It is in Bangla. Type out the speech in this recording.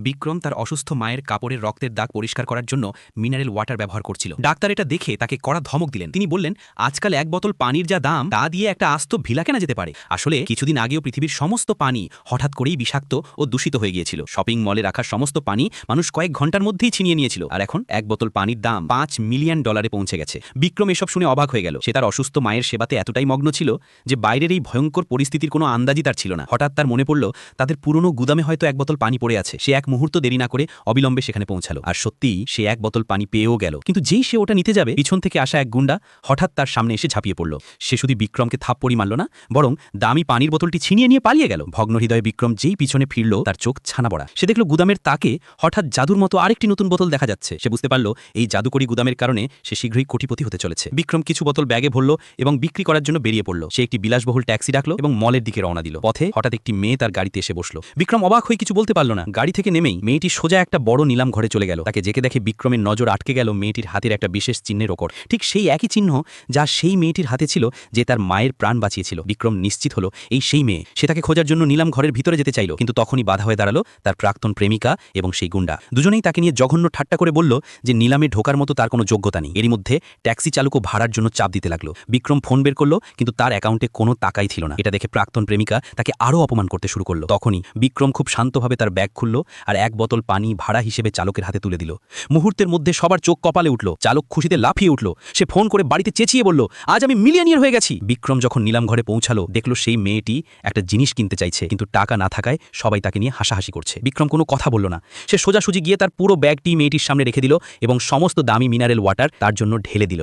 বিক্রম তার অসুস্থ মায়ের কাপড়ের রক্তের দাগ পরিষ্কার করার জন্য মিনারেল ওয়াটার ব্যবহার করছিল। ডাক্তার এটা দেখে তাকে কড়া ধমক দিলেন। তিনি বললেন, আজকাল এক বোতল পানির যা দাম তা দিয়ে একটা আস্ত ভিলা কেনা যেতে পারে। আসলে কিছুদিন আগেও পৃথিবীর সমস্ত পানি হঠাৎ করেই বিষাক্ত ও দূষিত হয়ে গিয়েছিল। শপিং মলে রাখা সমস্ত পানি মানুষ কয়েক ঘন্টার মধ্যেই ছিনিয়ে নিয়েছিল, আর এখন এক বোতল পানির দাম $5 মিলিয়ন পৌঁছে গেছে। বিক্রম এসব শুনে অবাক হয়ে গেল। সে তার অসুস্থ মায়ের সেবাতে এতটাই মগ্ন ছিল যে বাইরের এই ভয়ঙ্কর পরিস্থিতির কোনো আন্দাজই তার ছিল না। হঠাৎ তার মনে পড়ল তাদের পুরনো গুদামে হয়তো এক বোতল পানি পড়ে আছে। সে এক মুহূর্ত দেরি না করে অবিলম্বে সেখানে পৌঁছালো, আর সত্যিই সে এক বোতল পানি পেয়েও গেল। কিন্তু যেই সে ওটা নিতে যাবে, পিছন থেকে আসা এক গুন্ডা হঠাৎ তার সামনে এসে ঝাঁপিয়ে পড়ল। সে শুধু বিক্রমকে থাপ্পড়ি মারল না, বরং দামি পানির বোতলটি ছিনিয়ে নিয়ে পালিয়ে গেল। ভগ্ন হৃদয়ে বিক্রম যেই পিছনে ফিরল, তার চোখ ছানা বড়া। সে দেখল গুদামের তাকে হঠাৎ জাদুর মতো আরেকটি নতুন বোতল দেখা যাচ্ছে। সে বুঝতে পারল এই জাদুকরি গুদামের কারণে সে শীঘ্রই কোটিপতি হতে চলেছে। বিক্রম কিছু বোতল ব্যাগে ভরল এবং বিক্রি করার জন্য বেরিয়ে পড়ল। সে একটি বিলাসবহুল ট্যাক্সি ডাকলো এবং মলের দিকে রওনা দিল। পথে হঠাৎ একটি মেয়ে তার গাড়িতে এসে বসলো। বিক্রম অবাক হয়ে কিছু বলতে পারল না। গাড়ি থেকে নেমেই মেয়েটি সোজা একটা বড় নিলাম ঘরে চলে গেল। তাকে যেকে দেখে বিক্রমের নজর আটকে গেল মেয়েটির হাতের একটা বিশেষ চিহ্নের ওপর, ঠিক সেই একই চিহ্ন যা সেই মেয়েটির হাতে ছিল যে তার মায়ের প্রাণ বাঁচিয়েছিল। বিক্রম নিশ্চিত হলো এই সেই মেয়ে। সে তাকে খোঁজার জন্য নিলাম ঘরের ভিতরে যেতে চাইল, কিন্তু তখনই বাধা হয়ে দাঁড়ালো তার প্রাক্তন প্রেমিকা এবং সেই গুন্ডা। দুজনেই তাকে নিয়ে জঘন্য ঠাট্টা করে বলল যে নিলামে ঢোকার মতো তার কোনো যোগ্যতা নেই। এরই মধ্যে ট্যাক্সি চালকও ভাড়ার জন্য চাপ দিতে লাগলো। বিক্রম ফোন বের করলো, কিন্তু তার অ্যাকাউন্টে কোনো টাকাই ছিল না। এটা দেখে প্রাক্তন প্রেমিকা তাকে আরও অপমান করতে শুরু করলো। তখনই বিক্রম খুব শান্তভাবে তার ব্যাগ খুলল আর এক বোতল পানি ভাড়া হিসেবে চালকের হাতে তুলে দিল। মুহূর্তের মধ্যে সবার চোখ কপালে উঠল। চালক খুশিতে লাফিয়ে উঠল। সে ফোন করে বাড়িতে চেঁচিয়ে বলল, আজ আমি মিলিয়নিয়ার হয়ে গেছি। বিক্রম যখন নিলাম ঘরে পৌঁছালো, দেখল সেই মেয়েটি একটা জিনিস কিনতে চাইছে, কিন্তু টাকা না থাকায় সবাই তাকে নিয়ে হাসাহাসি করছে। বিক্রম কোনো কথা বলল না। সে সোজাসুজি গিয়ে তার পুরো ব্যাগটি মেয়েটির সামনে রেখে দিল এবং সমস্ত দামি মিনারেল ওয়াটার তার জন্য ঢেলে দিল।